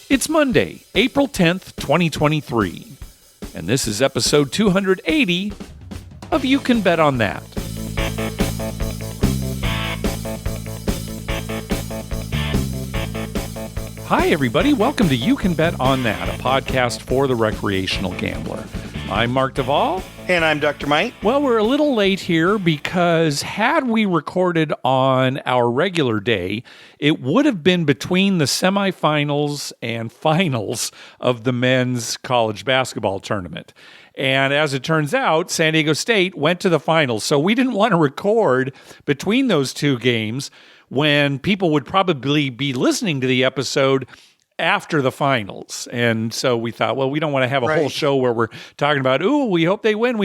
It's Monday, April 10th, 2023, and this is episode 280 of You Can Bet on That. Hi, everybody. Welcome to You Can Bet on That, a podcast for the recreational gambler. I'm Mark Duvall. And I'm Dr. Mike. Well, we're a little late here because had we recorded on our regular day, it would have been between the semifinals and finals of the men's college basketball tournament. And as it turns out, San Diego State went to the finals. So we didn't want to record between those two games when people would probably be listening to the episode after the finals. And so we thought, well, we don't want to have a whole show where we're talking about, ooh, we hope they win,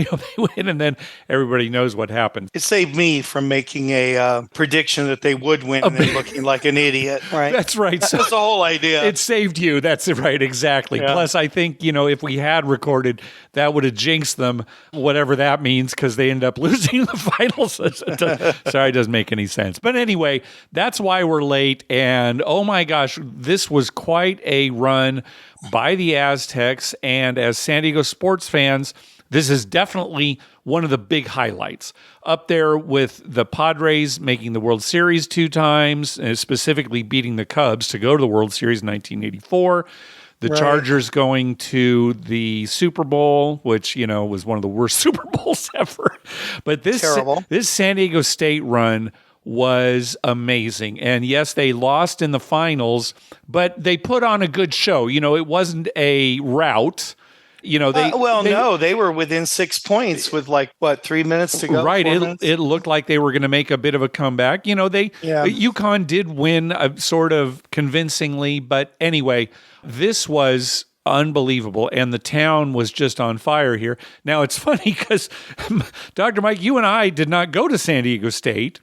and then everybody knows what happened. It saved me from making a prediction that they would win and then looking like an idiot, right? That's right. That's the whole idea. It saved you. That's right, exactly. Yeah. Plus, I think, if we had recorded, that would have jinxed them, whatever that means, because they end up losing the finals. Sorry, it doesn't make any sense. But anyway, that's why we're late. And oh my gosh, this was quite a run by the Aztecs, and as San Diego sports fans, this is definitely one of the big highlights. Up there with the Padres making the World Series 2 times, and specifically beating the Cubs to go to the World Series in 1984. The Chargers going to the Super Bowl, which, was one of the worst Super Bowls ever. But this San Diego State run was amazing. And yes, they lost in the finals, but they put on a good show. It wasn't a rout. They were within 6 points with 3 minutes to go. Right. It looked like they were going to make a bit of a comeback. UConn did win sort of convincingly, but anyway, this was unbelievable, and the town was just on fire here. Now, it's funny because, Dr. Mike, you and I did not go to San Diego State.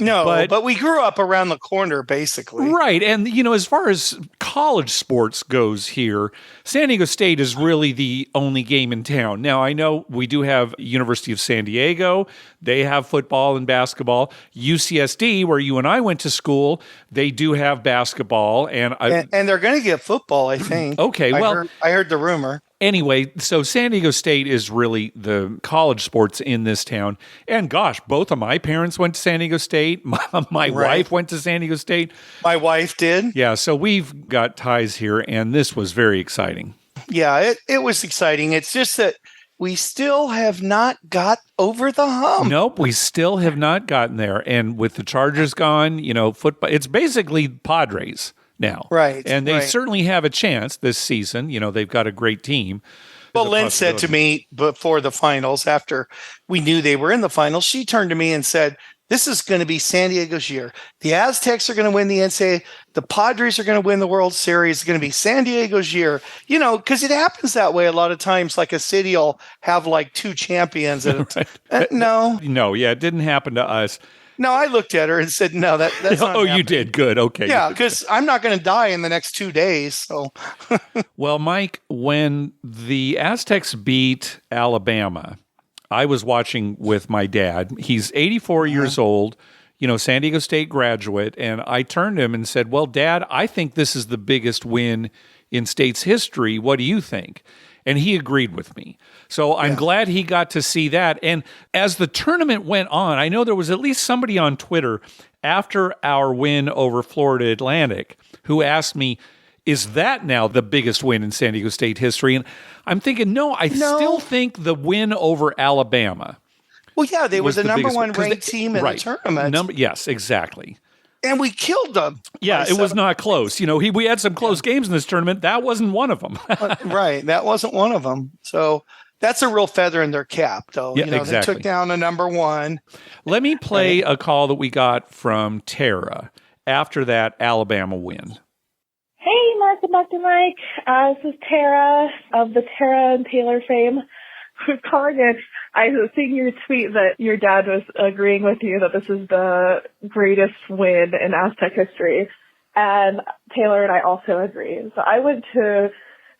No, but we grew up around the corner, basically. Right. And, as far as college sports goes here, San Diego State is really the only game in town. Now, I know we do have University of San Diego. They have football and basketball. UCSD, where you and I went to school, they do have basketball. And they're going to get football, I think. Okay, I heard the rumor. Anyway, so San Diego State is really the college sports in this town. And gosh, both of my parents went to San Diego State. My wife went to San Diego State. My wife did. Yeah, so we've got ties here, and this was very exciting. Yeah, it was exciting. It's just that we still have not got over the hump. Nope, we still have not gotten there. And with the Chargers gone, football, it's basically Padres now. Right. And they certainly have a chance this season. They've got a great team. Well, Lynn said to me before the finals, after we knew they were in the finals, she turned to me and said, this is going to be San Diego's year. The Aztecs are going to win the NCAA. The Padres are going to win the World Series. It's going to be San Diego's year. Because it happens that way a lot of times. Like a city will have 2 champions. No, it didn't happen to us. No, I looked at her and said, no, that's not happening. You did. Good. Okay. Yeah, because I'm not going to die in the next 2 days. So, Well, Mike, when the Aztecs beat Alabama, I was watching with my dad. He's 84 years old, San Diego State graduate. And I turned to him and said, well, Dad, I think this is the biggest win in State's history. What do you think? And he agreed with me. So I'm glad he got to see that. And as the tournament went on, I know there was at least somebody on Twitter after our win over Florida Atlantic who asked me, is that now the biggest win in San Diego State history? And I'm thinking, no, I still think the win over Alabama. Well, yeah, they were the number one ranked team in the tournament. Yes, exactly. And we killed them. Yeah, it was not close. We had some close games in this tournament. That wasn't one of them. Right. That wasn't one of them. So that's a real feather in their cap, though. Yeah, exactly. They took down a number one. Let me play a call that we got from Tara after that Alabama win. Hey, Mark and Dr. Mike. This is Tara of the Tara and Taylor fame. Who's calling in. I was seeing your tweet that your dad was agreeing with you that this is the greatest win in Aztec history. And Taylor and I also agree. So I went to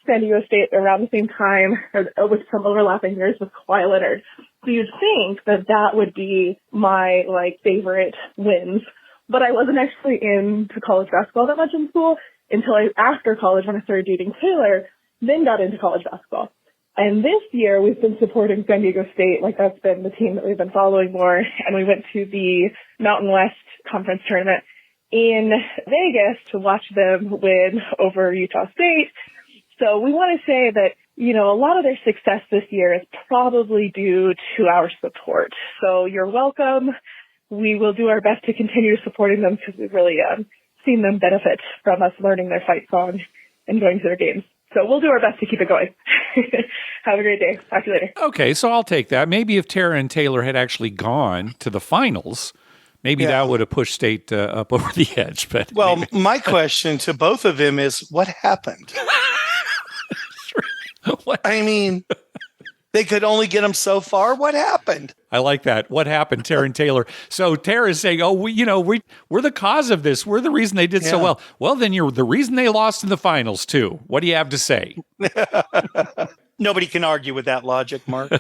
San Diego State around the same time, with some overlapping years with Kawhi Leonard. So you'd think that would be my, favorite wins. But I wasn't actually into college basketball that much in school. until after college when I started dating Taylor, then got into college basketball. And this year we've been supporting San Diego State. Like that's been the team that we've been following more. And we went to the Mountain West Conference Tournament in Vegas to watch them win over Utah State. So we want to say that, you know, a lot of their success this year is probably due to our support. So you're welcome. We will do our best to continue supporting them because we've really seen them benefit from us learning their fight song and going to their games. So we'll do our best to keep it going. Have a great day. Talk to you later. Okay, so I'll take that. Maybe if Tara and Taylor had actually gone to the finals, maybe that would have pushed State up over the edge. But well, my question to both of them is, what happened? What? I mean, they could only get them so far. What happened? I like that. What happened, Tara and Taylor? So Tara is saying, "Oh, we're the cause of this. We're the reason they did so well." Well, then you're the reason they lost in the finals too. What do you have to say? Nobody can argue with that logic, Mark.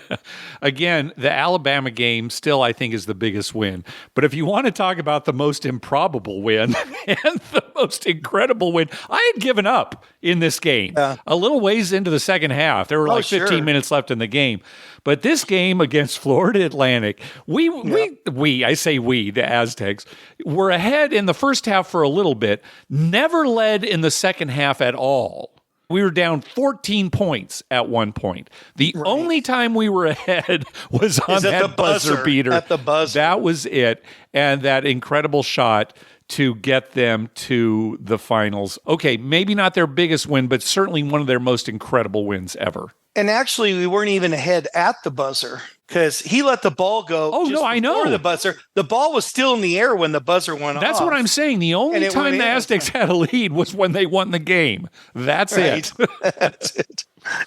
Again, the Alabama game still, I think, is the biggest win. But if you want to talk about the most improbable win and the most incredible win, I had given up in this game. A little ways into the second half. There were like 15 minutes left in the game. But this game against Florida Atlantic, I say we, the Aztecs, were ahead in the first half for a little bit, never led in the second half at all. We were down 14 points at one point. The only time we were ahead was on that buzzer beater. At the buzzer. That was it. And that incredible shot to get them to the finals. Okay, maybe not their biggest win, but certainly one of their most incredible wins ever. And actually, we weren't even ahead at the buzzer because he let the ball go. Oh, no, I know. Before the buzzer. The ball was still in the air when the buzzer went off. That's what I'm saying. The only time the Aztecs had a lead was when they won the game. That's it. That's it.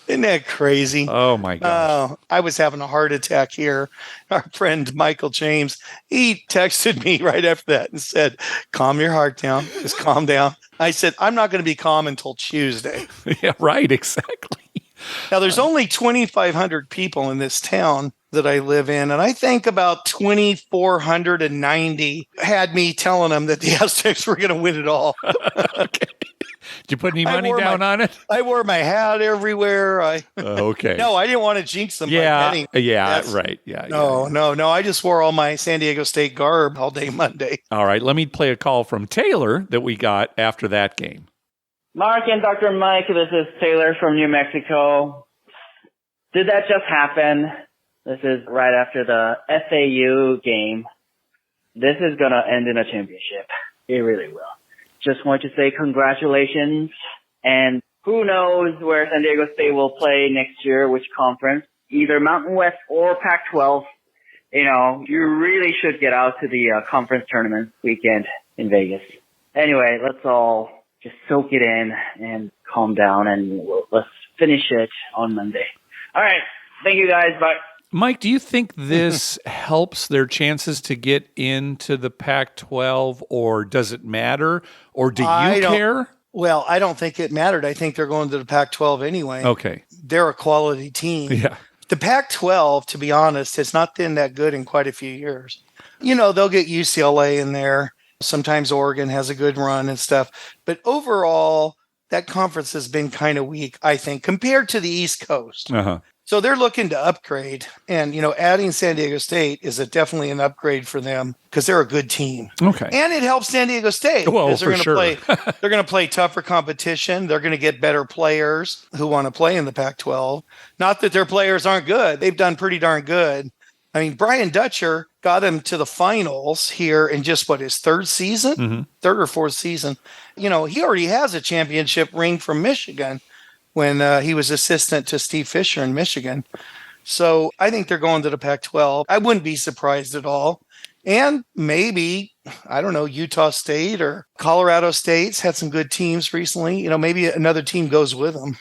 Isn't that crazy? Oh, my God. I was having a heart attack here. Our friend Michael James, he texted me right after that and said, calm your heart down. Just calm down. I said, I'm not going to be calm until Tuesday. Yeah, right. Exactly. Now, there's only 2,500 people in this town that I live in, and I think about 2,490 had me telling them that the Aztecs were going to win it all. Okay. Did you put any money down on it? I wore my hat everywhere. Okay. No, I didn't want to jinx them. Yeah, right. Yeah. No. I just wore all my San Diego State garb all day Monday. All right, let me play a call from Taylor that we got after that game. Mark and Dr. Mike, this is Taylor from New Mexico. Did that just happen? This is right after the FAU game. This is going to end in a championship. It really will. Just want to say congratulations. And who knows where San Diego State will play next year, which conference, either Mountain West or Pac-12. You know, you really should get out to the conference tournament weekend in Vegas. Anyway, let's all just soak it in and calm down, and let's finish it on Monday. All right. Thank you, guys. Bye. Mike, do you think this helps their chances to get into the Pac-12, or does it matter, or do you care? Well, I don't think it mattered. I think they're going to the Pac-12 anyway. Okay. They're a quality team. Yeah. The Pac-12, to be honest, has not been that good in quite a few years. You know, they'll get UCLA in there. Sometimes Oregon has a good run and stuff. But overall, that conference has been kind of weak, I think, compared to the East Coast. Uh-huh. So they're looking to upgrade. And, you know, adding San Diego State is definitely an upgrade for them because they're a good team. Okay. And it helps San Diego State. Well, for sure. They're going to play tougher competition. They're going to get better players who want to play in the Pac-12. Not that their players aren't good. They've done pretty darn good. I mean, Brian Dutcher got him to the finals here in just his third season, third or fourth season. You know, he already has a championship ring from Michigan when he was assistant to Steve Fisher in Michigan. So I think they're going to the Pac-12. I wouldn't be surprised at all. And maybe, I don't know, Utah State or Colorado State's had some good teams recently. You know, maybe another team goes with them.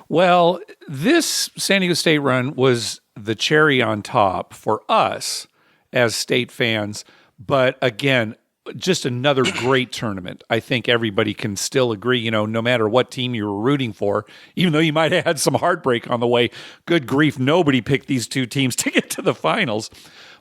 Well, this San Diego State run was the cherry on top for us as State fans. But again, just another great tournament. I think everybody can still agree, you know, no matter what team you were rooting for, even though you might have had some heartbreak on the way, good grief, nobody picked these two teams to get to the finals.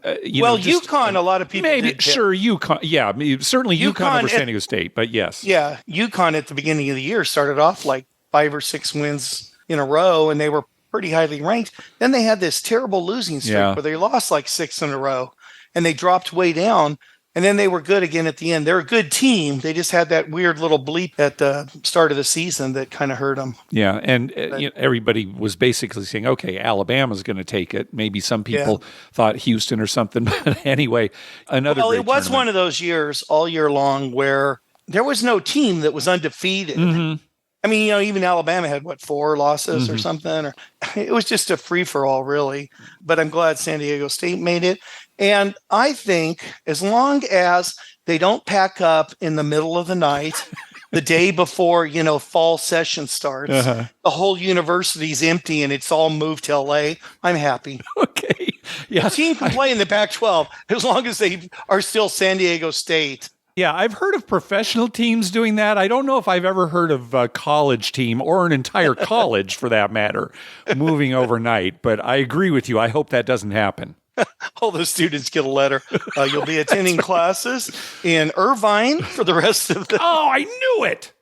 UConn, a lot of people maybe did sure UConn, certainly UConn over San Diego State, but yes, yeah, UConn at the beginning of the year started off like 5 or 6 wins in a row, and they were pretty highly ranked. Then they had this terrible losing streak where they lost like 6 in a row, and they dropped way down. And then they were good again at the end. They're a good team. They just had that weird little bleep at the start of the season that kind of hurt them. Yeah, and everybody was basically saying, okay, Alabama's going to take it. Maybe some people thought Houston or something. But anyway, it was one of those years all year long where there was no team that was undefeated. Mm-hmm. I mean, even Alabama had, 4 losses or something? Or it was just a free-for-all, really. But I'm glad San Diego State made it. And I think as long as they don't pack up in the middle of the night, the day before, fall session starts, the whole university's empty and it's all moved to LA, I'm happy. Okay. Yeah. The team can play in the Pac-12 as long as they are still San Diego State. Yeah, I've heard of professional teams doing that. I don't know if I've ever heard of a college team or an entire college, for that matter, moving overnight. But I agree with you. I hope that doesn't happen. All the students get a letter. You'll be attending classes in Irvine for the rest of the... Oh, I knew it!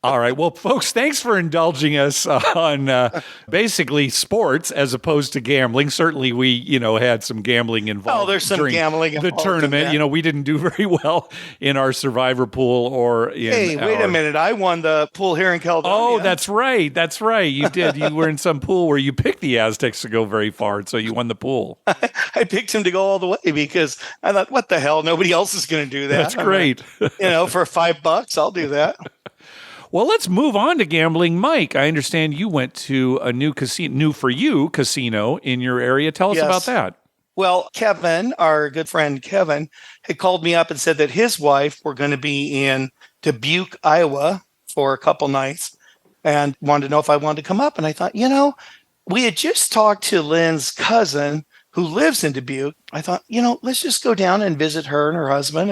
All right. Well, folks, thanks for indulging us on basically sports as opposed to gambling. Certainly, we, had some gambling involved. Oh, there's some gambling involved. The tournament. We didn't do very well in our survivor pool or in wait a minute. I won the pool here in Caledonia. Oh, that's right. That's right. You did. You were in some pool where you picked the Aztecs to go very far, so you won the pool. I picked him to go all the way because I thought, what the hell? Nobody else is going to do that. That's great. For $5, I'll do that. Well, let's move on to gambling. Mike, I understand you went to a new casino in your area. Tell us about that. Well, Kevin, our good friend Kevin, had called me up and said that his wife were going to be in Dubuque, Iowa for a couple nights and wanted to know if I wanted to come up. And I thought, we had just talked to Lynn's cousin who lives in Dubuque. I thought, let's just go down and visit her and her husband.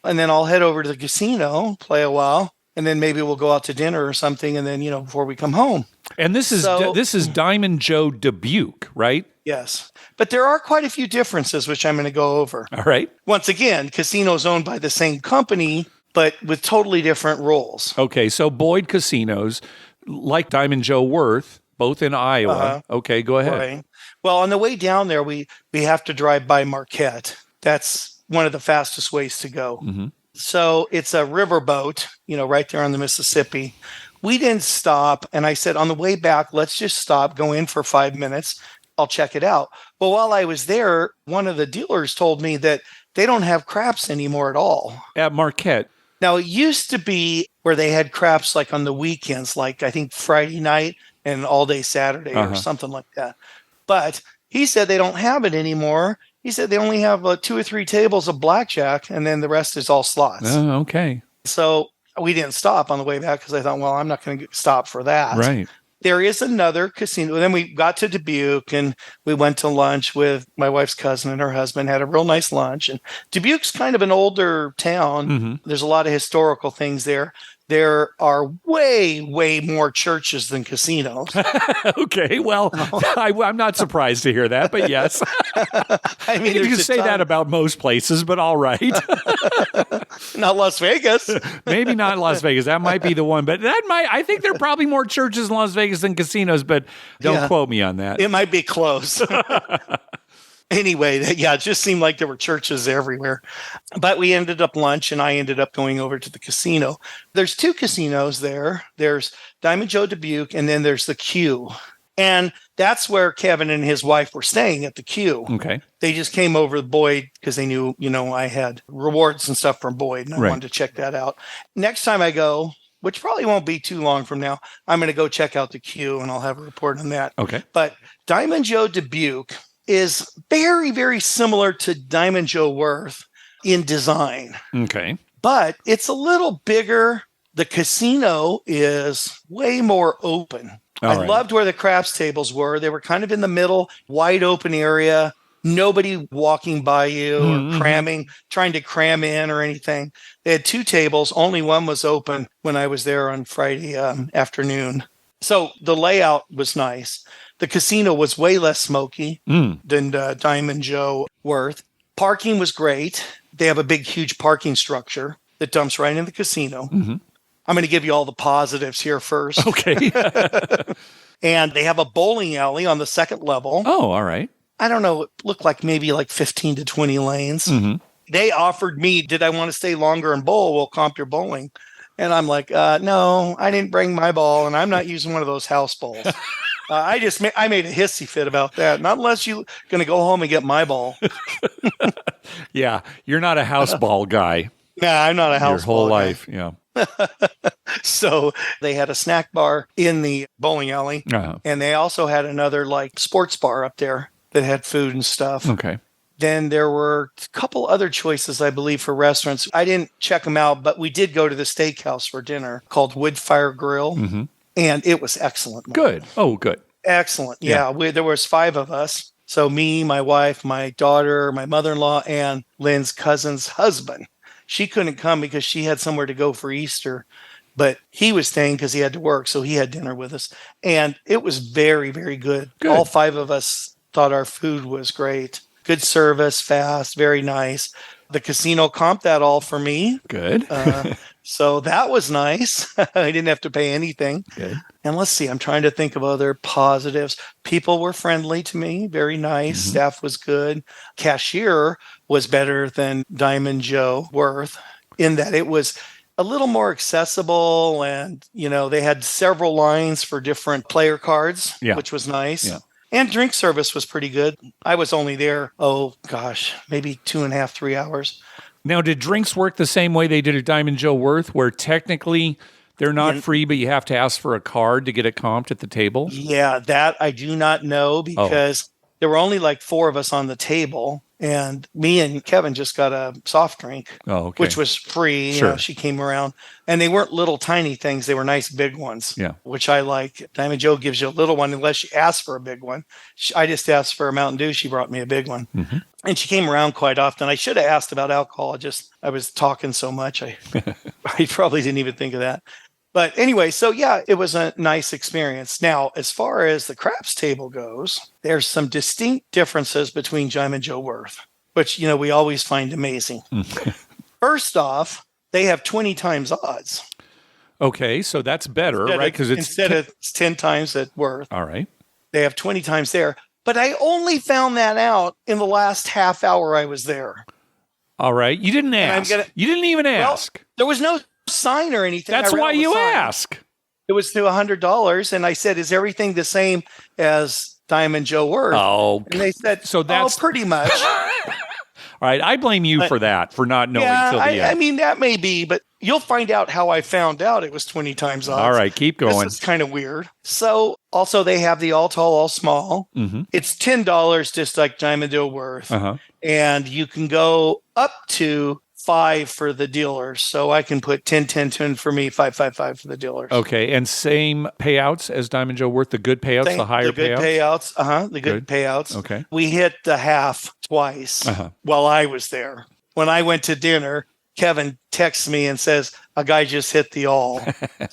And then I'll head over to the casino, play a while. And then maybe we'll go out to dinner or something. And then, before we come home. And this is Diamond Jo Dubuque, right? Yes. But there are quite a few differences, which I'm going to go over. All right. Once again, casinos owned by the same company, but with totally different roles. Okay. So Boyd Casinos, like Diamond Jo Worth, both in Iowa. Okay. Go ahead. Right. Well, on the way down there, we have to drive by Marquette. That's one of the fastest ways to go. Mm-hmm. So it's a riverboat, right there on the Mississippi. We didn't stop. And I said, on the way back, let's just stop, go in for 5 minutes. I'll check it out. Well, while I was there, one of the dealers told me that they don't have craps anymore at all. At Marquette. Now, it used to be where they had craps like on the weekends, like I think Friday night and all day Saturday or something like that. But he said they don't have it anymore. He said they only have 2 or 3 tables of blackjack, and then the rest is all slots. Oh, okay. So we didn't stop on the way back because I thought, well, I'm not going to stop for that. Right. There is another casino. Then we got to Dubuque, and we went to lunch with my wife's cousin and her husband, had a real nice lunch. And Dubuque's kind of an older town. Mm-hmm. There's a lot of historical things there. There are way, way more churches than casinos. Okay, well, I'm not surprised to hear that, but yes. I mean, you can say that about most places, but all right. Not Las Vegas. Maybe not Las Vegas. That might be the one, but I think there are probably more churches in Las Vegas than casinos, but don't quote me on that. It might be close. Anyway, it just seemed like there were churches everywhere. But we ended up lunch, and I ended up going over to the casino. There's 2 casinos there. There's Diamond Jo Dubuque, and then there's the Q. And that's where Kevin and his wife were staying, at the Q. Okay. They just came over to Boyd because they knew, I had rewards and stuff from Boyd, and I wanted to check that out. Next time I go, which probably won't be too long from now, I'm going to go check out the Q, and I'll have a report on that. Okay. But Diamond Jo Dubuque is very, very similar to Diamond Jo Worth in design. Okay. But it's a little bigger. The casino is way more open. I loved where the craps tables were. They were kind of in the middle, wide open area. Nobody walking by you or trying to cram in or anything. They had 2 tables. Only one was open when I was there on Friday afternoon. So the layout was nice. The casino was way less smoky than Diamond Jo Worth. Parking was great. They have a big, huge parking structure that dumps right in the casino. Mm-hmm. I'm going to give you all the positives here first. Okay. And they have a bowling alley on the second level. Oh, all right. I don't know. It looked like maybe like 15 to 20 lanes. Mm-hmm. They offered me, did I want to stay longer and bowl? We'll comp your bowling. And I'm like, no, I didn't bring my ball, and I'm not using one of those house balls. I made a hissy fit about that. Not unless you're going to go home and get my ball. Yeah, you're not a house ball guy. Nah, I'm not a house ball Your whole guy. life, yeah. So they had a snack bar in the bowling alley, and they also had another like sports bar up there that had food and stuff. Okay. Then there were a couple other choices, I believe, for restaurants. I didn't check them out, but we did go to the steakhouse for dinner called Woodfire Grill, and it was excellent. Good. Oh, good. Excellent. Yeah. There was 5 of us. So me, my wife, my daughter, my mother-in-law, and Lynn's cousin's husband. She couldn't come because she had somewhere to go for Easter, but he was staying because he had to work. So he had dinner with us, and it was very, very good. All 5 of us thought our food was great. Good service, fast, very nice. The casino comped that all for me. Good. So that was nice. I didn't have to pay anything. Good. And let's see, I'm trying to think of other positives. People were friendly to me, very nice. Staff was good. Cashier was better than Diamond Jo Worth in that it was a little more accessible, and they had several lines for different player cards, which was nice. Yeah. And drink service was pretty good. I was only there, maybe 2.5, 3 hours. Now, did drinks work the same way they did at Diamond Jo Worth, where technically they're not free, but you have to ask for a card to get it comped at the table? Yeah, that I do not know because there were only like 4 of us on the table, and me and Kevin just got a soft drink, which was free. Sure. She came around, and they weren't little tiny things. They were nice big ones, which I like. Diamond Jo gives you a little one unless you ask for a big one. I just asked for a Mountain Dew. She brought me a big one. And she came around quite often. I should have asked about alcohol. I was talking so much. I probably didn't even think of that. But anyway, so yeah, it was a nice experience. Now, as far as the craps table goes, there's some distinct differences between Diamond Jo Worth, which, we always find amazing. First off, they have 20 times odds. Okay, so that's better, right? Because instead of 10 times at Worth. All right. They have 20 times there. But I only found that out in the last half hour I was there. All right. You didn't ask. You didn't even ask. Well, there was no sign or anything. That's why you ask. It was to $100, and I said, "Is everything the same as Diamond Jo Worth?" Oh, and they said, "So that's pretty much." All right, I blame you for that, for not knowing till the end. I mean, that may be, but you'll find out how I found out it was 20 times odds. All right, keep going. This is kind of weird. So, also, they have the all tall, all small. It's $10, just like Diamond Jo Worth, and you can go up to 5 for the dealers. So I can put 10, 10, 10 for me, 5, 5, 5 for the dealers. Okay. And same payouts as Diamond Jo Worth, the good payouts, the higher payouts? The good payouts. Okay. We hit the half twice while I was there. When I went to dinner, Kevin texts me and says, a guy just hit the all.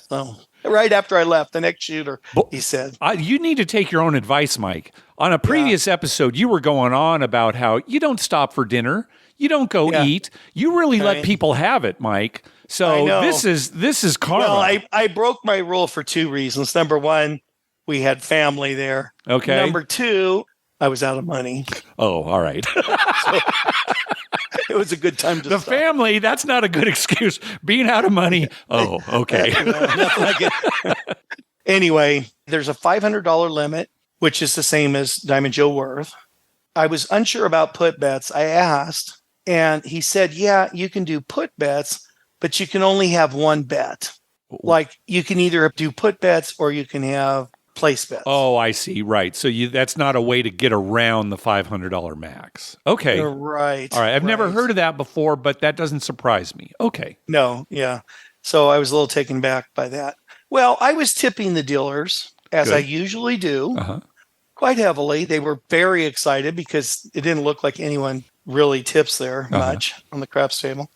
So right after I left, the next shooter, he said. You need to take your own advice, Mike. On a previous episode, you were going on about how you don't stop for dinner. You don't go eat. You really let people have it, Mike. So this is karma. Well, I broke my rule for 2 reasons. Number 1, we had family there. Okay. Number 2, I was out of money. Oh, all right. So, it was a good time to stop. Family, that's not a good excuse. Being out of money. Oh, okay. Nothing like it. Anyway, there's a $500 limit, which is the same as Diamond Jo Worth. I was unsure about put bets. I asked. And he said, yeah, you can do put bets, but you can only have one bet. Like you can either do put bets or you can have place bets. Oh, I see. Right. So that's not a way to get around the $500 max. Okay. You're right. All right. I've never heard of that before, but that doesn't surprise me. Okay. No. Yeah. So I was a little taken back by that. Well, I was tipping the dealers as I usually do quite heavily. They were very excited because it didn't look like anyone really tips there much on the craps table.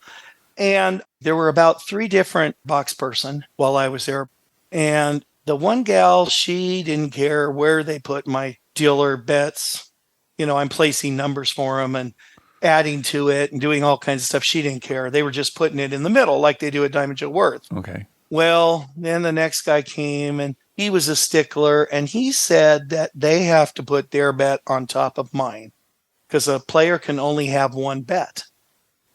And there were about 3 different box person while I was there. And the one gal, she didn't care where they put my dealer bets. I'm placing numbers for them and adding to it and doing all kinds of stuff. She didn't care. They were just putting it in the middle like they do at Diamond Jo Worth. Okay. Well, then the next guy came and he was a stickler, and he said that they have to put their bet on top of mine because a player can only have one bet.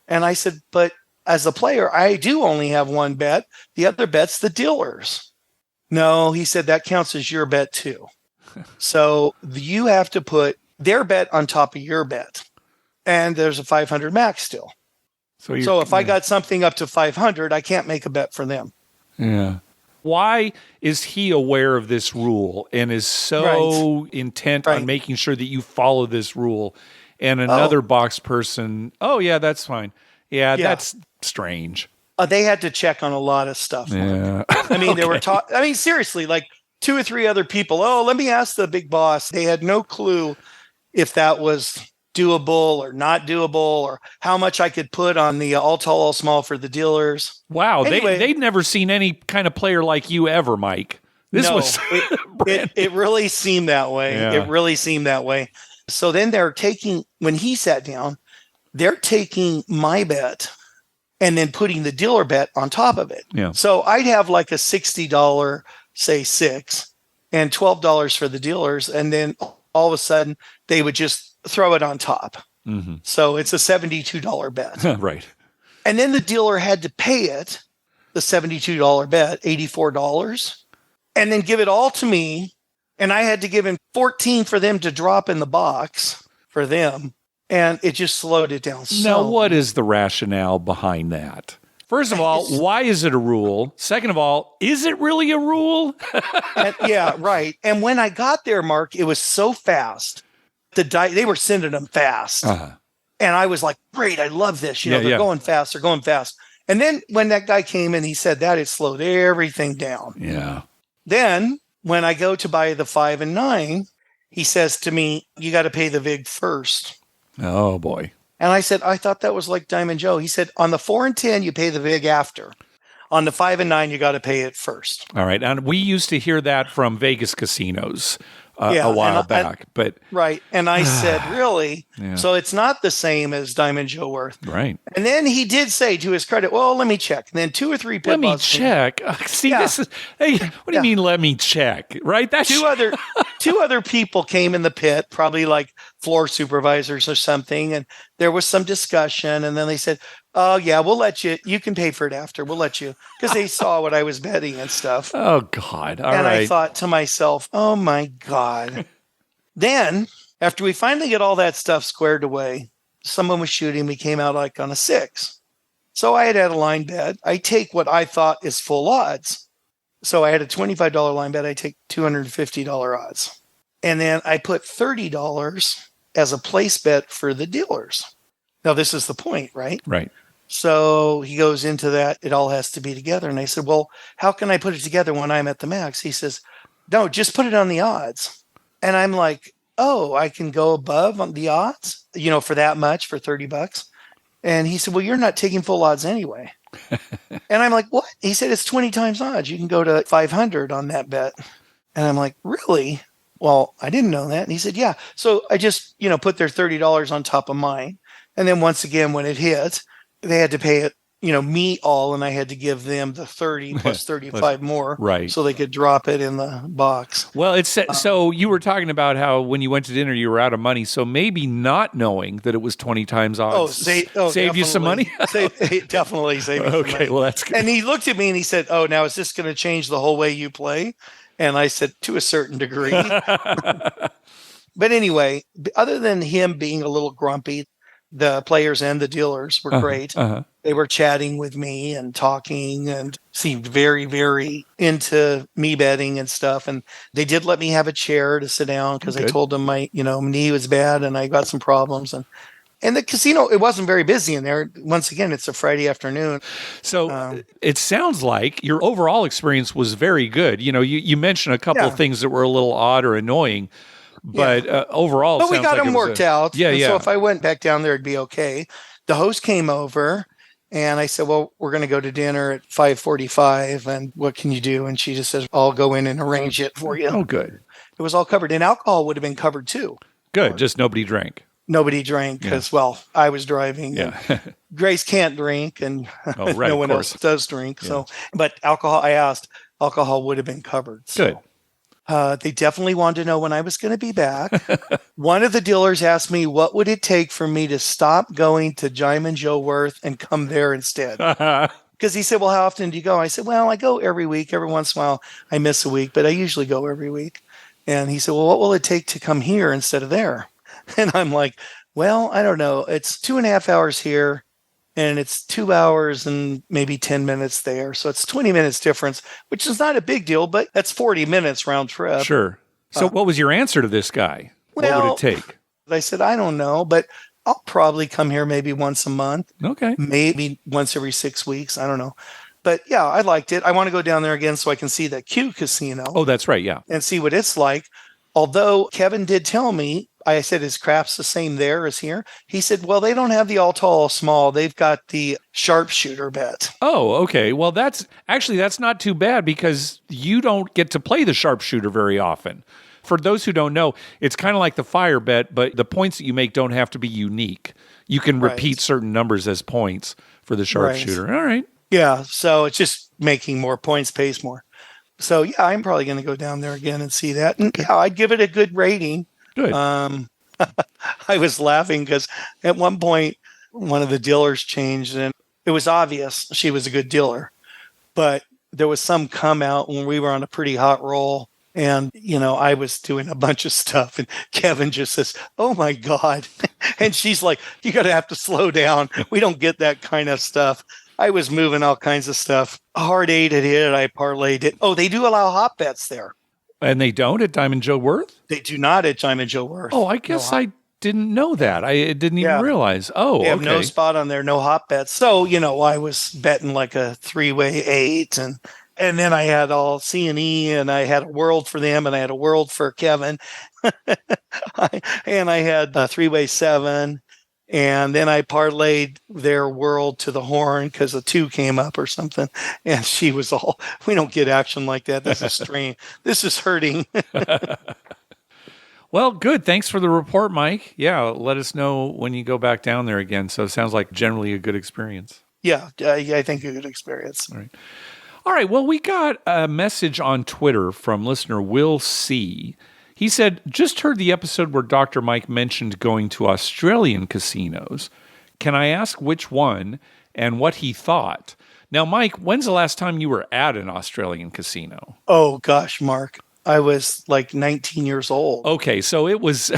And I said, but as a player, I do only have one bet. The other bet's the dealer's. No, he said that counts as your bet too. So you have to put their bet on top of your bet. And there's a 500 max still. So if I got something up to 500, I can't make a bet for them. Yeah. Why is he aware of this rule and is so intent on making sure that you follow this rule? And another box person, that's fine. Yeah, that's strange. They had to check on a lot of stuff. Yeah. I mean, they were seriously, like 2 or 3 other people. Oh, let me ask the big boss. They had no clue if that was doable or not doable, or how much I could put on the all tall, all small for the dealers. Wow. Anyway, they'd never seen any kind of player like you ever, Mike. It really seemed that way. Yeah. It really seemed that way. So then when he sat down, they're taking my bet and then putting the dealer bet on top of it. Yeah. So I'd have like a $60, say 6, and $12 for the dealers. And then all of a sudden they would just throw it on top. Mm-hmm. So it's a $72 bet. Right. And then the dealer had to pay it, the $72 bet, $84, and then give it all to me. And I had to give him 14 for them to drop in the box for them. And it just slowed it down. Now, what is the rationale behind that? First of all, why is it a rule? Second of all, is it really a rule? Yeah, right. And when I got there, Mark, it was so fast. They were sending them fast. Uh-huh. And I was like, great, I love this. They're going fast. They're going fast. And then when that guy came in, he said that it slowed everything down. Yeah. Then when I go to buy the 5 and 9, he says to me, you got to pay the VIG first. Oh, boy. And I said, I thought that was like Diamond Jo. He said, on the 4 and 10, you pay the VIG after. On the 5 and 9, you got to pay it first. All right. And we used to hear that from Vegas casinos a while back. But right. And I said, really? Yeah. So it's not the same as Diamond Jo Worth. Right. And then he did say, to his credit, well, let me check. And then 2 or 3 pit let me boss check. This is, hey, what do you mean, let me check? Right? That's two other people came in the pit, probably like floor supervisors or something. And there was some discussion. And then they said, oh, yeah, we'll let you. You can pay for it after. We'll let you. Because they saw what I was betting and stuff. Oh, God. All right. I thought to myself, oh, my God. Then, after we finally get all that stuff squared away, someone was shooting. We came out like on a 6. So I had a line bet. I take what I thought is full odds. So I had a $25 line bet. I take $250 odds. And then I put $30 as a place bet for the dealers. Now, this is the point, right? Right. So he goes into that. It all has to be together. And I said, well, how can I put it together when I'm at the max? He says, no, just put it on the odds. And I'm like, oh, I can go above on the odds, for that much, for $30. And he said, well, you're not taking full odds anyway. And I'm like, what? He said, it's 20 times odds. You can go to 500 on that bet. And I'm like, really? Well, I didn't know that. And he said, yeah. So I just, put their $30 on top of mine. And then once again, when it hit, they had to pay it, me all, and I had to give them the 30 plus 35 more, right? So they could drop it in the box. Well, it's so you were talking about how when you went to dinner, you were out of money. So maybe not knowing that it was 20 times odds saved you some money. Definitely saved me some money. Okay, well, that's good. And he looked at me and he said, oh, now is this going to change the whole way you play? And I said, to a certain degree. But anyway, other than him being a little grumpy, the players and the dealers were great. They were chatting with me and talking and seemed very, very into me betting and stuff. And they did let me have a chair to sit down because I told them my, knee was bad and I got some problems. And the casino, it wasn't very busy in there. Once again, it's a Friday afternoon. So it sounds like your overall experience was very good. You mentioned a couple of things that were a little odd or annoying. But overall, we got them worked out. Yeah. So if I went back down there, it'd be okay. The host came over And I said, well, we're going to go to dinner at 5:45. And what can you do? And she just says, I'll go in and arrange it for you. Oh, good. It was all covered. And alcohol would have been covered too. Good. Just nobody drank. Nobody drank because, well, I was driving. Yeah. And Grace can't drink and right, no one else does drink. Yeah. So, but alcohol, I asked, alcohol would have been covered. So. Good. They definitely wanted to know when I was going to be back. One of the dealers asked me, what would it take for me to stop going to Diamond Jo Worth and come there instead? Because he said, well, how often do you go? I said, well, I go every week. Every once in a while, I miss a week, but I usually go every week. And he said, well, what will it take to come here instead of there? And I'm like, well, I don't know. It's 2.5 hours here. And it's 2 hours and maybe 10 minutes there. So it's 20 minutes difference, which is not a big deal, but that's 40 minutes round trip. Sure. So what was your answer to this guy? Well, what would it take? I said, I don't know, but I'll probably come here maybe once a month. Okay. Maybe once every 6 weeks. I don't know. But yeah, I liked it. I want to go down there again so I can see the Q Casino. Oh, that's right. Yeah. And see what it's like. Although Kevin did tell me, I said, is craps the same there as here? He said, well, they don't have the all tall, all small. They've got the sharpshooter bet. Oh, okay. Well, that's not too bad because you don't get to play the sharpshooter very often. For those who don't know, it's kind of like the fire bet, but the points that you make don't have to be unique. You can repeat certain numbers as points for the sharpshooter. Right. All right. Yeah. So it's just making more points pays more. So yeah, I'm probably going to go down there again and see that. And yeah, I'd give it a good rating. Good. I was laughing because at one point, one of the dealers changed and it was obvious she was a good dealer, but there was some come out when we were on a pretty hot roll. And, I was doing a bunch of stuff and Kevin just says, oh my God. And she's like, you got to have to slow down. We don't get that kind of stuff. I was moving all kinds of stuff. Hard 8 had hit. I parlayed it. Oh, they do allow hop bets there. And they don't at Diamond Jo Worth? They do not at Diamond Jo Worth. Oh, I guess I didn't know that. I didn't even realize. Oh, they have no spot on there, no hop bets. So, I was betting like a 3-way 8 and then I had all C&E and I had a world for them and I had a world for Kevin. And I had a 3-way 7. And then I parlayed their world to the horn because a 2 came up or something. And she was all, we don't get action like that. This is strange. This is hurting. Well, good. Thanks for the report, Mike. Yeah, let us know when you go back down there again. So it sounds like generally a good experience. Yeah, I think a good experience. All right. Well, we got a message on Twitter from listener Will C. He said, just heard the episode where Dr. Mike mentioned going to Australian casinos. Can I ask which one and what he thought? Now, Mike, when's the last time you were at an Australian casino? Oh, gosh, Mark. I was like 19 years old. Okay, so it was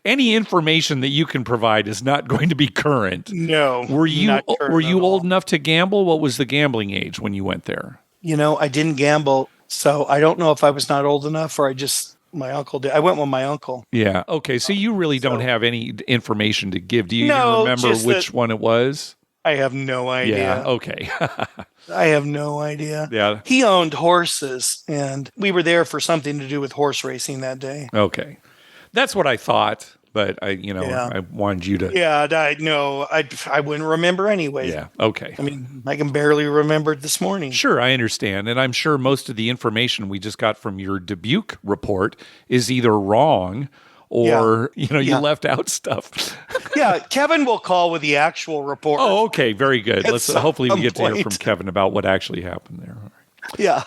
any information that you can provide is not going to be current. No. Were you old enough to gamble? What was the gambling age when you went there? I didn't gamble, so I don't know if I was not old enough or my uncle did. I went with my uncle. Yeah. Okay. So you really don't have any information to give. Do you even remember which one it was? I have no idea. Yeah. Okay. I have no idea. Yeah. He owned horses, and we were there for something to do with horse racing that day. Okay. That's what I thought, but I wanted you to. Yeah. I wouldn't remember anyway. Yeah. Okay. I mean, I can barely remember it this morning. Sure, I understand. And I'm sure most of the information we just got from your Dubuque report is either wrong or, you left out stuff. Yeah, Kevin will call with the actual report. Oh, okay. Very good. Hopefully we get to hear from Kevin about what actually happened there. Yeah.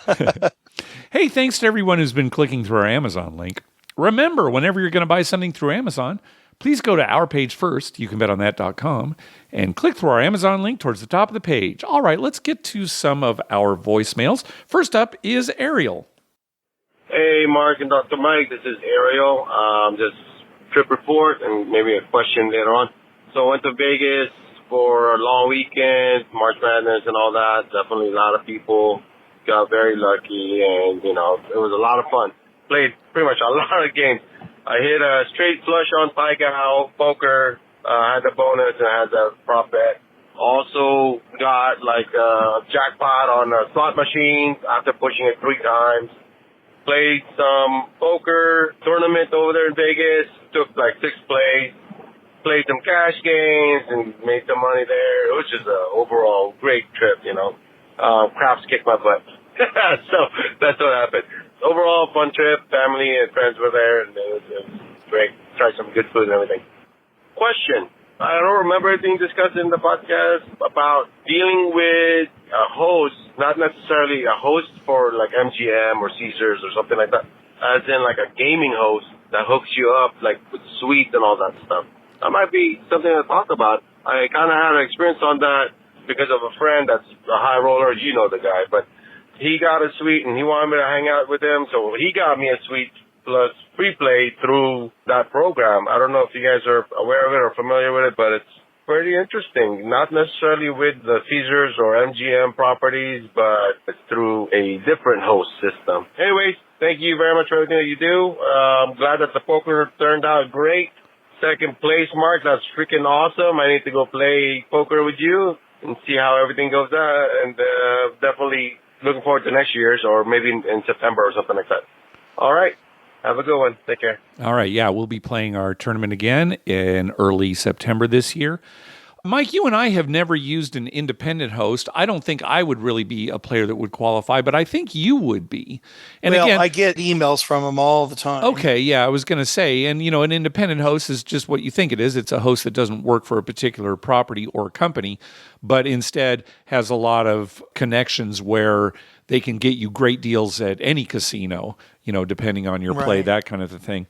Hey, thanks to everyone who's been clicking through our Amazon link. Remember, whenever you're going to buy something through Amazon, please go to our page first, youcanbetonthat.com, and click through our Amazon link towards the top of the page. All right, let's get to some of our voicemails. First up is Ariel. Hey, Mark and Dr. Mike, this is Ariel. Just trip report and maybe a question later on. So I went to Vegas for a long weekend, March Madness and all that. Definitely a lot of people. Got very lucky and, it was a lot of fun. Played pretty much a lot of games. I hit a straight flush on Pike-Out, poker, had the bonus and had the prop bet. Also got like a jackpot on a slot machine after pushing it 3 times. Played some poker tournament over there in Vegas. Took like 6 plays. played some cash games and made some money there. It was just an overall great trip, Craps kicked my butt. So that's what happened. Overall, fun trip. Family and friends were there, and it was great. Tried some good food and everything. Question. I don't remember anything discussed in the podcast about dealing with a host, not necessarily a host for like MGM or Caesars or something like that, as in like a gaming host that hooks you up like with suites and all that stuff. That might be something to talk about. I kind of had an experience on that because of a friend that's a high roller. You know the guy, but he got a suite and he wanted me to hang out with him, so he got me a suite plus free play through that program. I don't know if you guys are aware of it or familiar with it, but it's pretty interesting. Not necessarily with the Caesars or MGM properties, but it's through a different host system. Anyways, thank you very much for everything that you do. I'm glad that the poker turned out great. Second place, Mark. That's freaking awesome. I need to go play poker with you and see how everything goes out. And definitely looking forward to next year's, or maybe in September or something like that. All right. Have a good one. Take care. All right. Yeah, we'll be playing our tournament again in early September this year. Mike, you and I have never used an independent host. I don't think I would really be a player that would qualify, but I think you would be. And well, again, I get emails from them all the time. Okay, yeah, I was going to say, and an independent host is just what you think it is. It's a host that doesn't work for a particular property or company, but instead has a lot of connections where they can get you great deals at any casino, depending on your play, that kind of a thing.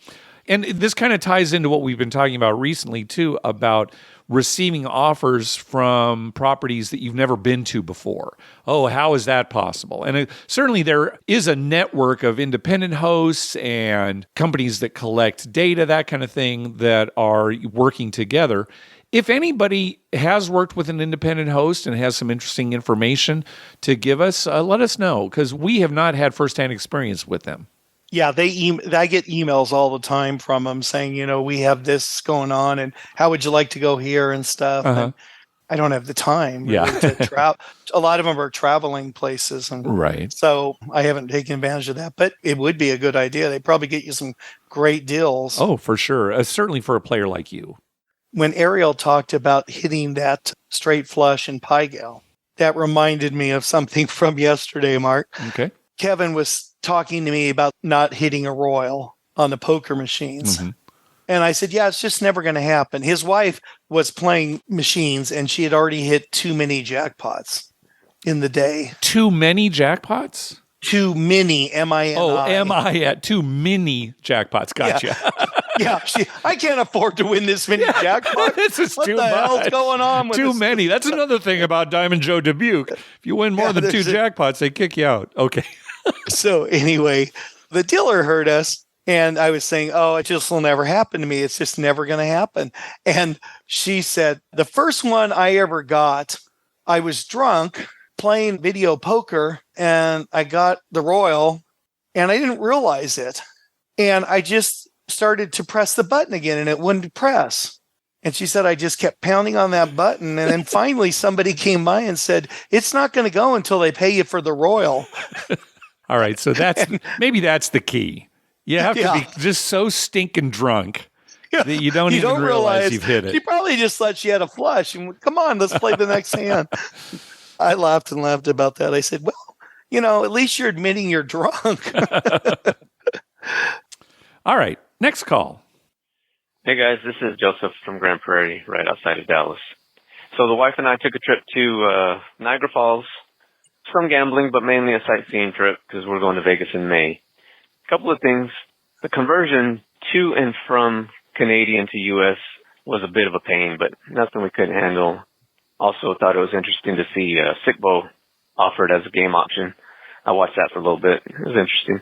And this kind of ties into what we've been talking about recently, too, about receiving offers from properties that you've never been to before. Oh, how is that possible? And certainly there is a network of independent hosts and companies that collect data, that kind of thing, that are working together. If anybody has worked with an independent host and has some interesting information to give us, let us know, because we have not had firsthand experience with them. Yeah, I get emails all the time from them saying, we have this going on, and how would you like to go here and stuff. And I don't have the time really to travel. A lot of them are traveling places, and so I haven't taken advantage of that. But it would be a good idea. They probably get you some great deals. Oh, for sure. Certainly for a player like you. When Ariel talked about hitting that straight flush in Pai-Gal, that reminded me of something from yesterday, Mark. Okay. Kevin was talking to me about not hitting a royal on the poker machines. Mm-hmm. And I said, yeah, it's just never going to happen. His wife was playing machines, and she had already hit too many jackpots in the day. Too many jackpots? Too many, M-I-N-I. Oh, M-I at too many jackpots. Gotcha. Yeah, I can't afford to win this many jackpots. This is too much. What the hell's going on with too this? many. That's another thing about Diamond Jo Dubuque. If you win more than two jackpots, they kick you out. Okay. So anyway, the dealer heard us, and I was saying, oh, it just will never happen to me. It's just never going to happen. And she said, the first one I ever got, I was drunk playing video poker, and I got the royal, and I didn't realize it. And I just started to press the button again, and it wouldn't press. And she said, I just kept pounding on that button. And then finally somebody came by and said, it's not going to go until they pay you for the royal. All right. So maybe that's the key. You have to be just so stinking drunk that you don't even realize you've hit it. She probably just thought she had a flush. And come on, let's play the next hand. I laughed and laughed about that. I said, well, at least you're admitting you're drunk. All right. Next call. Hey, guys. This is Joseph from Grand Prairie, right outside of Dallas. So the wife and I took a trip to Niagara Falls. Some gambling, but mainly a sightseeing trip because we're going to Vegas in May. A couple of things. The conversion to and from Canadian to U.S. was a bit of a pain, but nothing we couldn't handle. Also thought it was interesting to see Sick Bow offered as a game option. I watched that for a little bit. It was interesting.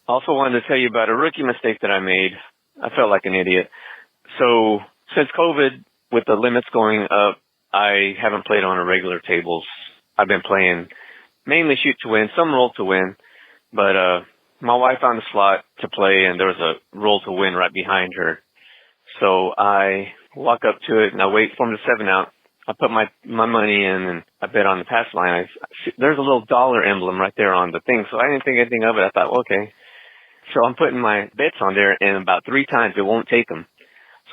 Also wanted to tell you about a rookie mistake that I made. I felt like an idiot. So since COVID, with the limits going up, I haven't played on a regular tables. I've been playing mainly shoot to win, some roll to win, but my wife found a slot to play, and there was a roll to win right behind her. So I walk up to it, and I wait for him to 7 out. I put my money in, and I bet on the pass line. There's a little dollar emblem right there on the thing, so I didn't think anything of it. I thought, well, okay. So I'm putting my bets on there, and about 3 times it won't take them.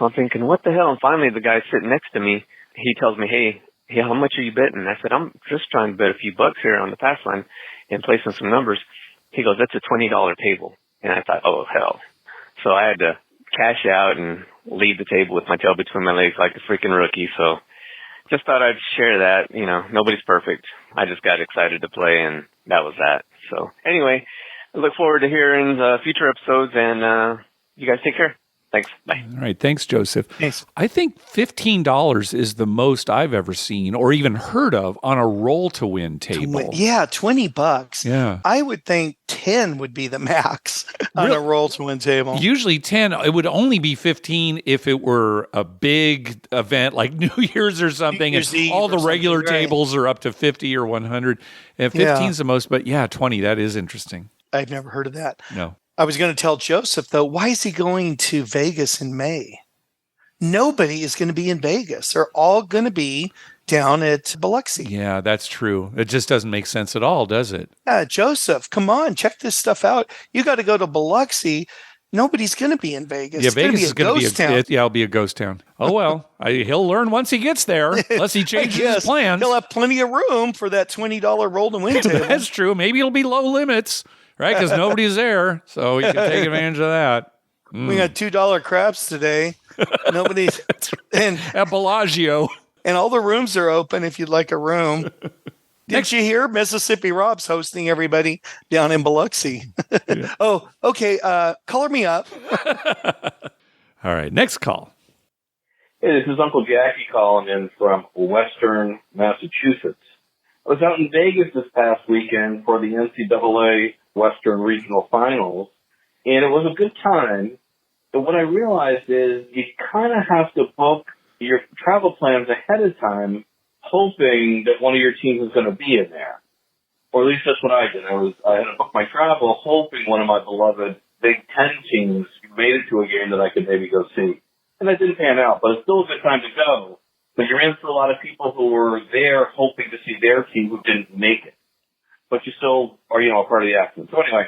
So I'm thinking, what the hell? And finally, the guy sitting next to me, he tells me, hey, how much are you betting? I said, I'm just trying to bet a few bucks here on the pass line and placing some numbers. He goes, that's a $20 table. And I thought, oh, hell. So I had to cash out and leave the table with my tail between my legs like a freaking rookie. So just thought I'd share that. Nobody's perfect. I just got excited to play, and that was that. So anyway, I look forward to hearing future episodes, and you guys take care. Thanks. Bye. All right. Thanks, Joseph. Thanks. I think $15 is the most I've ever seen or even heard of on a roll to win table. Yeah, $20. Yeah. I would think 10 would be the max on a roll to win table. Usually 10. It would only be 15 if it were a big event like New Year's or something. And all the regular tables are up to 50 or 100. And 15 is the most, but 20. That is interesting. I've never heard of that. No. I was going to tell Joseph, though, why is he going to Vegas in May? Nobody is going to be in Vegas. They're all going to be down at Biloxi. Yeah, that's true. It just doesn't make sense at all, does it? Joseph, come on, check this stuff out. You got to go to Biloxi. Nobody's going to be in Vegas. Yeah, Vegas is going to be a ghost town. It'll be a ghost town. Oh, well, he'll learn once he gets there, unless he changes his plans. He'll have plenty of room for that $20 roll to win table. That's true. Maybe it'll be low limits. Right, because nobody's there, so you can take advantage of that. We got $2 craps today. Nobody's at Bellagio, and all the rooms are open if you'd like a room. Did you hear Mississippi Rob's hosting everybody down in Biloxi? Yeah. Oh, okay. Color me up. All right, next call. Hey, this is Uncle Jackie calling in from Western Massachusetts. I was out in Vegas this past weekend for the NCAA Western Regional Finals, and it was a good time. But what I realized is you kind of have to book your travel plans ahead of time, hoping that one of your teams is going to be in there. Or at least that's what I did. I had to book my travel, hoping one of my beloved Big Ten teams made it to a game that I could maybe go see. And that didn't pan out, but it's still a good time to go. But you're in for a lot of people who were there hoping to see their team who didn't make it. But you still are, a part of the action. So anyway,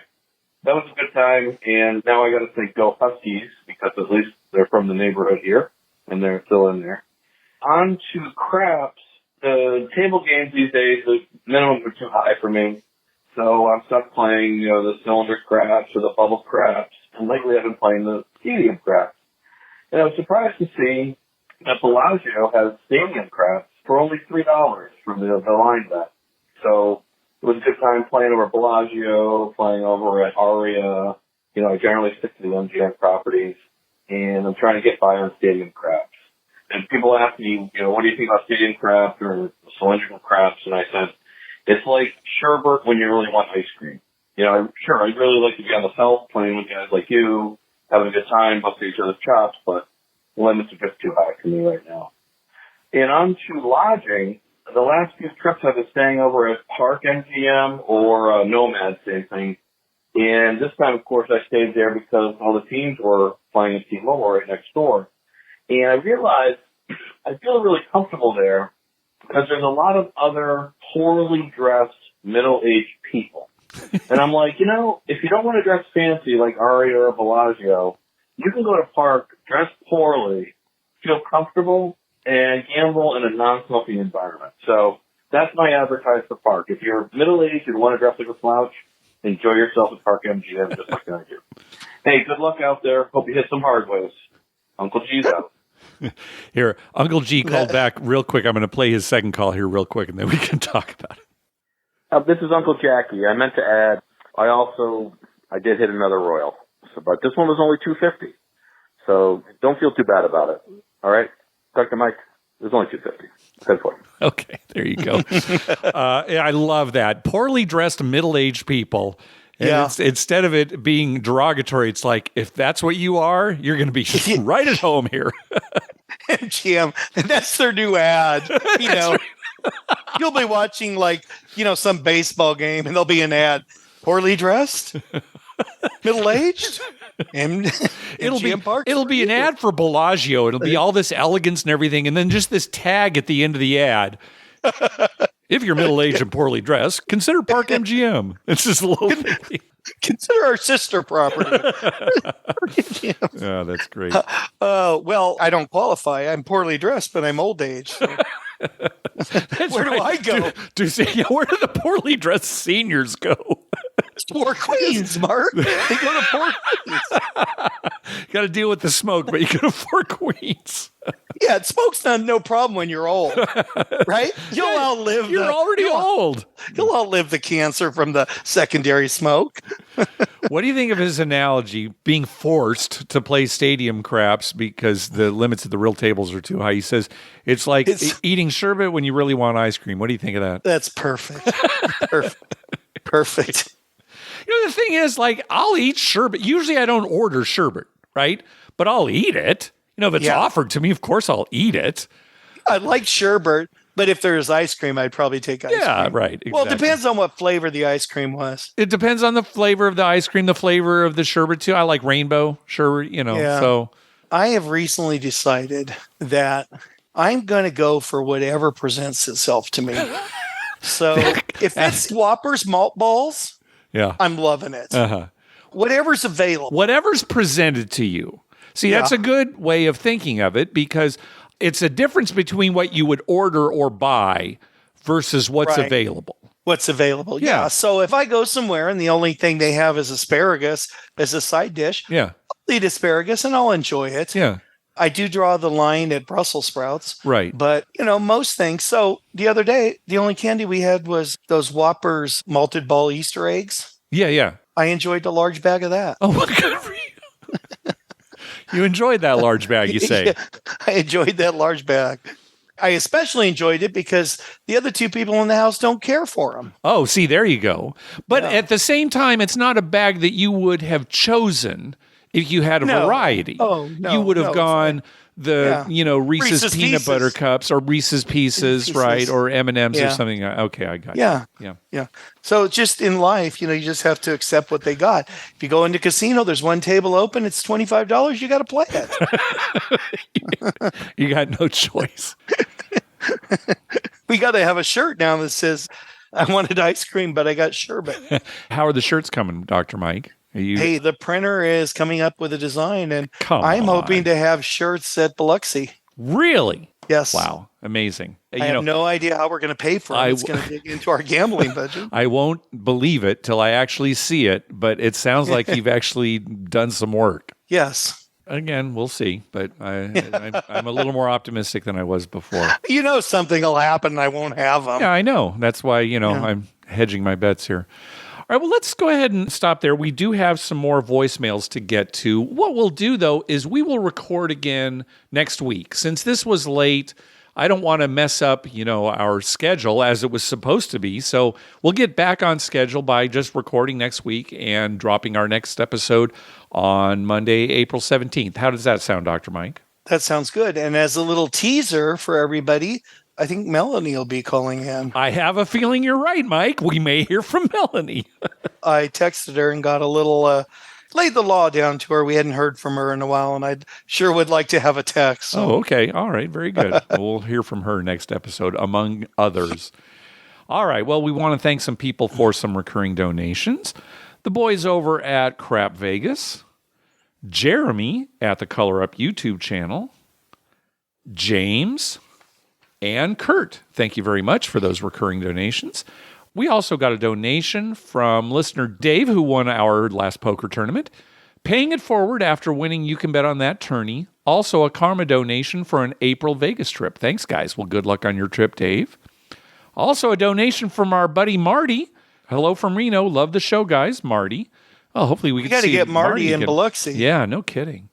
that was a good time. And now I got to say go Huskies, because at least they're from the neighborhood here and they're still in there. On to craps. The table games these days, the minimums are too high for me. So I'm stuck playing, the cylinder craps or the bubble craps. And lately I've been playing the stadium craps. And I was surprised to see that Bellagio has stadium craps for only $3 from the line bet. So it was a good time playing over Bellagio, playing over at Aria. I generally stick to the MGM properties, and I'm trying to get by on stadium craps. And people ask me, what do you think about stadium craps or cylindrical craps? And I said, it's like sherbet when you really want ice cream. I'd really like to be on the felt playing with guys like you, having a good time, busting each other's chops, but limits are just too high for me right now. And on to lodging. The last few trips I've been staying over at Park MGM or Nomad, same thing. And this time, of course, I stayed there because all the teams were playing at T-Mobile right next door. And I realized I feel really comfortable there because there's a lot of other poorly dressed middle-aged people. And I'm like, if you don't want to dress fancy like Aria or Bellagio, you can go to Park, dress poorly, feel comfortable, and gamble in a non-smoking environment. So that's my advertise for Park. If you're middle-aged and want to dress like a slouch, enjoy yourself at Park MGM just like I do. Hey, good luck out there. Hope you hit some hard ways. Uncle G's out. Here, Uncle G called back real quick. I'm going to play his second call here real quick, and then we can talk about it. This is Uncle Jackie. I meant to add, I did hit another Royal. But this one was only $250. So don't feel too bad about it. All right? Dr. Mike, it was only $250. Good for you. Okay, there you go. I love that. Poorly dressed middle-aged people. And instead of it being derogatory, it's like, if that's what you are, you're going to be right at home here. MGM, that's their new ad. You'll be watching some baseball game and there'll be an ad. Poorly dressed? Middle-aged? It'll be an ad for Bellagio. It'll be all this elegance and everything, and then just this tag at the end of the ad. If you're middle-aged and poorly dressed, consider Park MGM. It's just a little thing. Consider our sister property. Oh, that's great. Well, I don't qualify. I'm poorly dressed, but I'm old age. So. Where do I go? Where do the poorly dressed seniors go? Poor Queens, Mark. They go to Poor Queens. Got to deal with the smoke, but you go to Four Queens. Yeah, smoke's no problem when you're old, right? You'll outlive. You're already old. You'll outlive the cancer from the secondary smoke. What do you think of his analogy, being forced to play stadium craps because the limits of the real tables are too high? He says it's like eating sherbet when you really want ice cream. What do you think of that? That's perfect. Perfect. You know, the thing is, like, I'll eat sherbet. Usually I don't order sherbet, right? But I'll eat it. You know, if it's offered to me, of course I'll eat it. I like sherbet, but if there's ice cream, I'd probably take ice cream. Yeah, right. Exactly. Well, it depends on what flavor the ice cream was. It depends on the flavor of the ice cream, the flavor of the sherbet, too. I like rainbow sherbet, so. I have recently decided that I'm going to go for whatever presents itself to me. So if it's Whoppers malt balls, I'm loving it. Whatever's available. Whatever's presented to you. See, that's a good way of thinking of it because it's a difference between what you would order or buy versus what's available. What's available. Yeah. So if I go somewhere and the only thing they have is asparagus as a side dish, I'll eat asparagus and I'll enjoy it. Yeah. I do draw the line at Brussels sprouts. Right. But, most things. So the other day, the only candy we had was those Whoppers malted ball Easter eggs. Yeah, yeah. I enjoyed a large bag of that. Oh, what good for you. You enjoyed that large bag, you say? Yeah, I enjoyed that large bag. I especially enjoyed it because the other two people in the house don't care for them. Oh, see, there you go. But at the same time, it's not a bag that you would have chosen if you had a variety. Oh, no. You would have gone Reese's peanut Pieces. butter cups or Reese's Pieces, right? Or M&Ms or something. Okay, I got you. Yeah. So just in life, you just have to accept what they got. If you go into casino, there's one table open, it's $25, you got to play it. You got no choice. We got to have a shirt now that says, I wanted ice cream, but I got sherbet. How are the shirts coming, Dr. Mike? Hey, the printer is coming up with a design, and I'm hoping to have shirts at Biloxi. Really? Yes. Wow. Amazing. I have no idea how we're going to pay for it. It's going to dig into our gambling budget. I won't believe it till I actually see it, but it sounds like you've actually done some work. Yes. Again, we'll see, but I'm a little more optimistic than I was before. Something will happen and I won't have them. Yeah, I know. That's why, I'm hedging my bets here. All right, well, let's go ahead and stop there. We do have some more voicemails to get to. What we'll do, though, is we will record again next week. Since this was late, I don't want to mess up, our schedule as it was supposed to be. So we'll get back on schedule by just recording next week and dropping our next episode on Monday, April 17th. How does that sound, Dr. Mike? That sounds good. And as a little teaser for everybody, I think Melanie will be calling in. I have a feeling you're right, Mike. We may hear from Melanie. I texted her and got a little, laid the law down to her. We hadn't heard from her in a while, and I sure would like to have a text. So. Oh, okay. All right. Very good. We'll hear from her next episode, among others. All right. Well, we want to thank some people for some recurring donations. The boys over at Crap Vegas, Jeremy at the Color Up YouTube channel, James, and Kurt. Thank you very much for those recurring donations. We also got a donation from listener Dave, who won our last poker tournament, paying it forward after winning You Can Bet on That tourney. Also a karma donation for an April Vegas trip. Thanks, guys. Well, good luck on your trip, Dave. Also a donation from our buddy Marty. Hello from Reno. Love the show, guys. Marty. Well, hopefully we can see got to get Marty in Biloxi. Yeah, no kidding.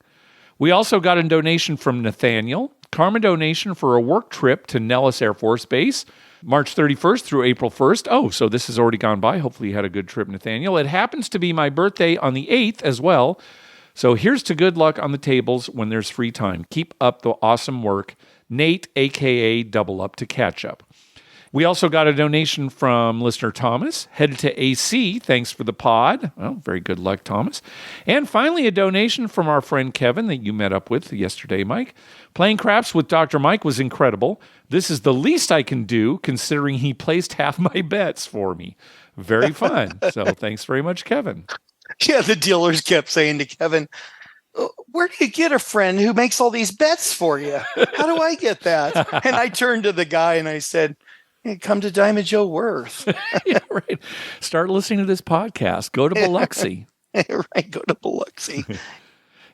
We also got a donation from Nathaniel. Karma donation for a work trip to Nellis Air Force Base, March 31st through April 1st. Oh, so this has already gone by. Hopefully you had a good trip, Nathaniel. It happens to be my birthday on the 8th as well. So here's to good luck on the tables when there's free time. Keep up the awesome work. Nate, a.k.a. Double Up to Catch Up. We also got a donation from listener Thomas, headed to AC. Thanks for the pod. Well, very good luck, Thomas. And finally, a donation from our friend Kevin that you met up with yesterday, Mike. Playing craps with Dr. Mike was incredible. This is the least I can do, considering he placed half my bets for me. Very fun. So thanks very much, Kevin. Yeah, the dealers kept saying to Kevin, where do you get a friend who makes all these bets for you? How do I get that? And I turned to the guy and I said, hey, come to Diamond Jo Worth. Yeah, right. Start listening to this podcast. Go to Biloxi. Right, go to Biloxi.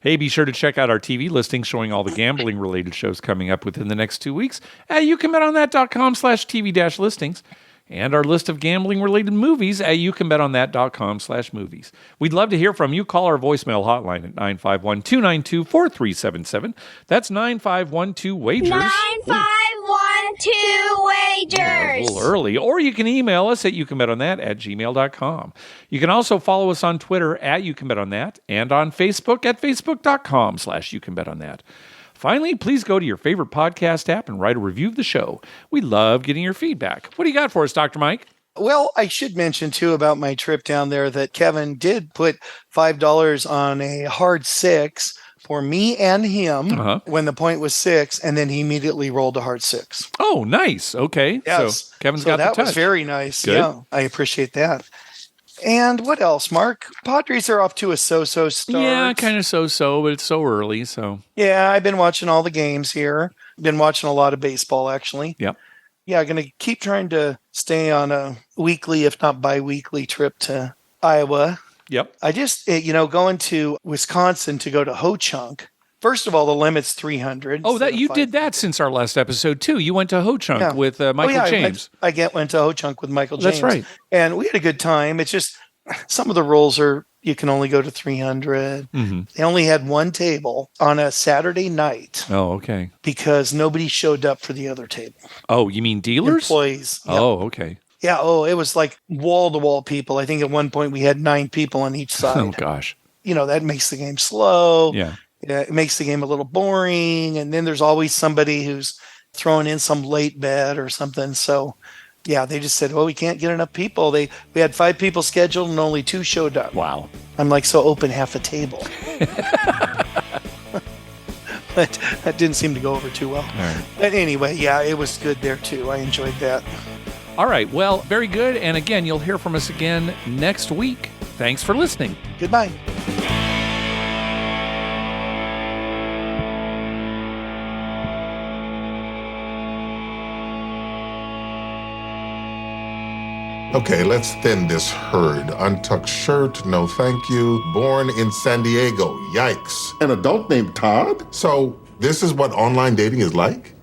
Hey, be sure to check out our TV listings showing all the gambling-related shows coming up within the next 2 weeks at youcanbetonthat.com/TV-listings. And our list of gambling-related movies at youcanbetonthat.com/movies. We'd love to hear from you. Call our voicemail hotline at 951-292-4377. That's 9512-WAGERS. 9512-WAGERS. A little early. Or you can email us at youcanbetonThat@gmail.com. You can also follow us on Twitter at youcanbetonThat and on Facebook at facebook.com/youcanbetonThat. Finally, please go to your favorite podcast app and write a review of the show. We love getting your feedback. What do you got for us, Dr. Mike? Well, I should mention, too, about my trip down there that Kevin did put $5 on a hard 6 for me and him when the point was 6, and then he immediately rolled a hard 6. Oh, nice. Okay. Yes. So Kevin's got the touch. That was very nice. Good. Yeah, I appreciate that. And what else, Mark? Padres are off to a so-so start. Yeah, kind of so-so, but it's so early, so. Yeah, I've been watching all the games here. Been watching a lot of baseball, actually. Yep. Yeah, I'm going to keep trying to stay on a weekly, if not bi-weekly trip to Iowa. Yep. I just, going to Wisconsin to go to Ho-Chunk. First of all, the limit's 300. Oh, that you did that since our last episode, too. You went to Ho-Chunk with Michael James. I went to Ho-Chunk with Michael James. That's right. And we had a good time. It's just some of the rules are you can only go to 300. Mm-hmm. They only had one table on a Saturday night. Oh, okay. Because nobody showed up for the other table. Oh, you mean dealers? Employees. Yep. Oh, okay. Yeah. Oh, it was like wall-to-wall people. I think at one point we had 9 people on each side. Oh, gosh. That makes the game slow. Yeah. It makes the game a little boring. And then there's always somebody who's throwing in some late bet or something. So, yeah, they just said, well, we can't get enough people. We had 5 people scheduled and only 2 showed up. Wow. I'm like, so open half a table. But that didn't seem to go over too well. All right. But anyway, yeah, it was good there too. I enjoyed that. All right. Well, very good. And again, you'll hear from us again next week. Thanks for listening. Goodbye. Okay, let's thin this herd. Untucked shirt, no thank you. Born in San Diego, yikes. An adult named Todd? So, this is what online dating is like?